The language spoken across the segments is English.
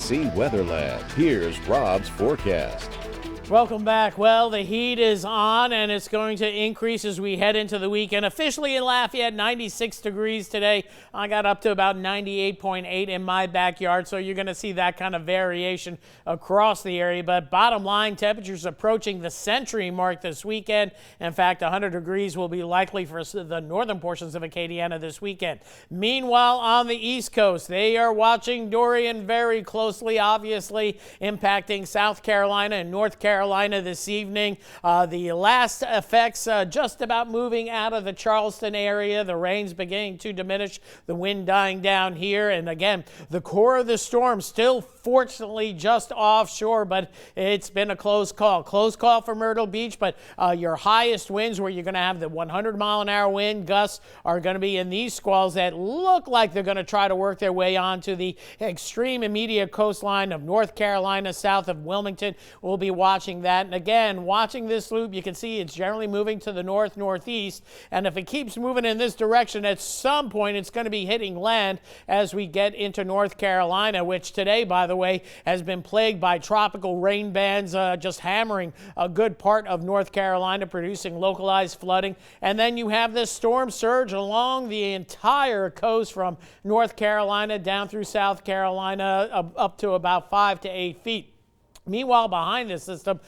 KC Weatherland. Here's Rob's forecast. Welcome back. Well, the heat is on and it's going to increase as we head into the weekend. Officially in Lafayette, 96 degrees today. I got up to about 98.8 in my backyard, so you're going to see that kind of variation across the area. But bottom line, temperatures approaching the century mark this weekend. In fact, 100 degrees will be likely for the northern portions of Acadiana this weekend. Meanwhile, on the East Coast, they are watching Dorian very closely, obviously impacting South Carolina and North Carolina this evening. The last effects just about moving out of the Charleston area. The rain's beginning to diminish, the wind dying down here. And again, the core of the storm still fortunately just offshore, but it's been a close call. Close call for Myrtle Beach, but your highest winds where you're going to have the 100-mile-an-hour wind gusts are going to be in these squalls that look like they're going to try to work their way onto the extreme immediate coastline of North Carolina, south of Wilmington. We'll be watching that. And again, watching this loop, you can see it's generally moving to the north-northeast. And if it keeps moving in this direction, at some point it's going to be hitting land as we get into North Carolina, which today, by the way, has been plagued by tropical rain bands just hammering a good part of North Carolina, producing localized flooding. And then you have this storm surge along the entire coast from North Carolina down through South Carolina up to about 5 to 8 feet. Meanwhile, behind this system,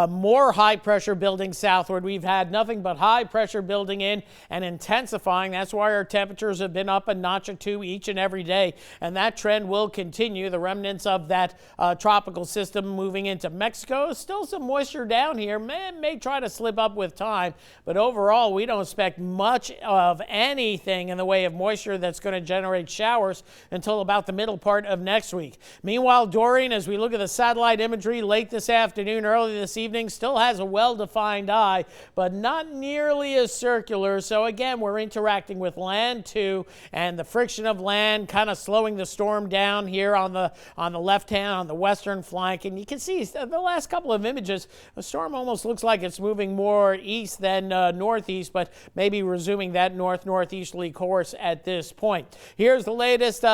more high pressure building southward. We've had nothing but high pressure building in and intensifying. That's why our temperatures have been up a notch or two each and every day. And that trend will continue. The remnants of that tropical system moving into Mexico. Still some moisture down here. May try to slip up with time. But overall, we don't expect much of anything in the way of moisture that's going to generate showers until about the middle part of next week. Meanwhile, Dorian, as we look at the satellite imagery, late this afternoon, early this evening, still has a well-defined eye, but not nearly as circular. So again, we're interacting with land too, and the friction of land kind of slowing the storm down here on the left hand, on the western flank. And you can see the last couple of images, the storm almost looks like it's moving more east than northeast, but maybe resuming that north-northeasterly course at this point. Here's the latest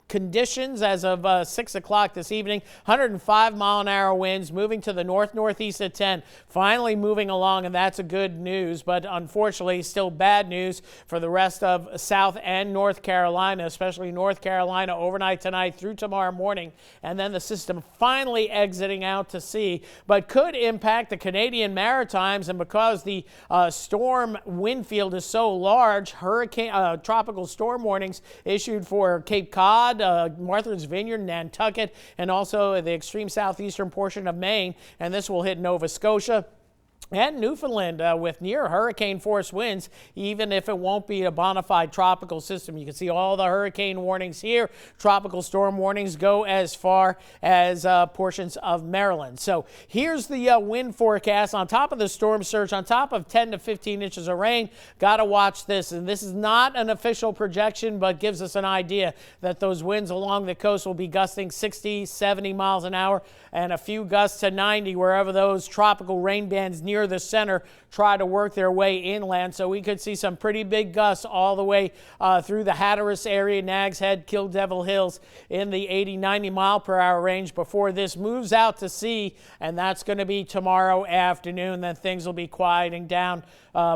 conditions as of 6 o'clock this evening. 105-mile-an-hour winds moving to the north-northeast at 10. Finally moving along, and that's a good news, but unfortunately still bad news for the rest of South and North Carolina, especially North Carolina overnight tonight through tomorrow morning, and then the system finally exiting out to sea, but could impact the Canadian Maritimes. And because the storm wind field is so large, tropical storm warnings issued for Cape Cod, Martha's Vineyard, Nantucket, and also the extreme southeastern portion of Maine. And this will hit Nova Scotia and Newfoundland with near hurricane force winds, even if it won't be a bona fide tropical system. You can see all the hurricane warnings here. Tropical storm warnings go as far as portions of Maryland. So here's the wind forecast. On top of the storm surge, on top of 10 to 15 inches of rain, got to watch this. And this is not an official projection, but gives us an idea that those winds along the coast will be gusting 60, 70 miles an hour, and a few gusts to 90 wherever those tropical rain bands near the center try to work their way inland. So we could see some pretty big gusts all the way through the Hatteras area, Nags Head, Kill Devil Hills in the 80, 90 mile per hour range before this moves out to sea. And that's going to be tomorrow afternoon. Then things will be quieting down,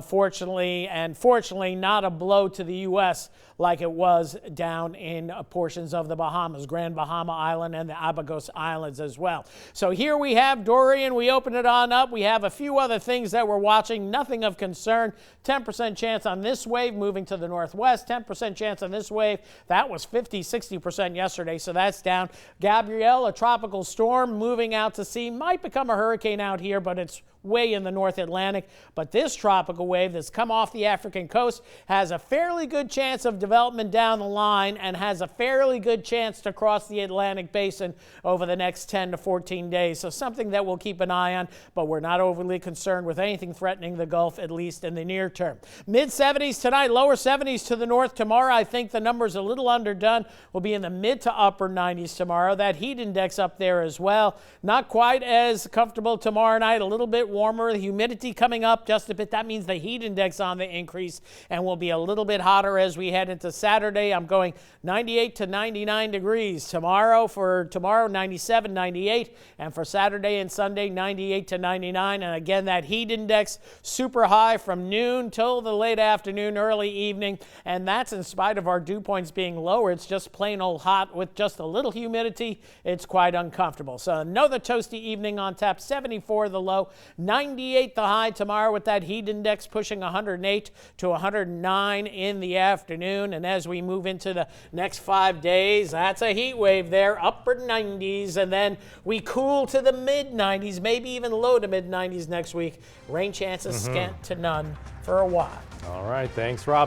fortunately not a blow to the U.S. like it was down in portions of the Bahamas, Grand Bahama Island and the Abagos Islands as well. So here we have Dorian. We open it on up. We have a few other things that we're watching. Nothing of concern. 10% chance on this wave moving to the northwest. 10% chance on this wave. That was 50, 60% yesterday, so that's down. Gabrielle, a tropical storm moving out to sea. Might become a hurricane out here, but it's way in the North Atlantic. But this tropical wave that's come off the African coast has a fairly good chance of development down the line and has a fairly good chance to cross the Atlantic basin over the next 10 to 14 days. So something that we'll keep an eye on, but we're not overly concerned with anything threatening the Gulf, at least in the near term. Mid-70s tonight, lower 70s to the north tomorrow. I think the number's a little underdone. We'll be in the mid to upper 90s tomorrow. That heat index up there as well. Not quite as comfortable tomorrow night, a little bit bit warmer. The humidity coming up just a bit. That means the heat index on the increase and will be a little bit hotter as we head into Saturday. I'm going 98 to 99 degrees tomorrow. For tomorrow, 97, 98. And for Saturday and Sunday, 98 to 99. And again, that heat index super high from noon till the late afternoon, early evening. And that's in spite of our dew points being lower. It's just plain old hot with just a little humidity. It's quite uncomfortable. So another toasty evening on tap. 74 the low, 98 the high tomorrow with that heat index pushing 108 to 109 in the afternoon. And as we move into the next 5 days, that's a heat wave there, upper 90s, and then we cool to the mid 90s, maybe even low to mid 90s next week. Rain chances scant to none for a while. All right, thanks, Rob.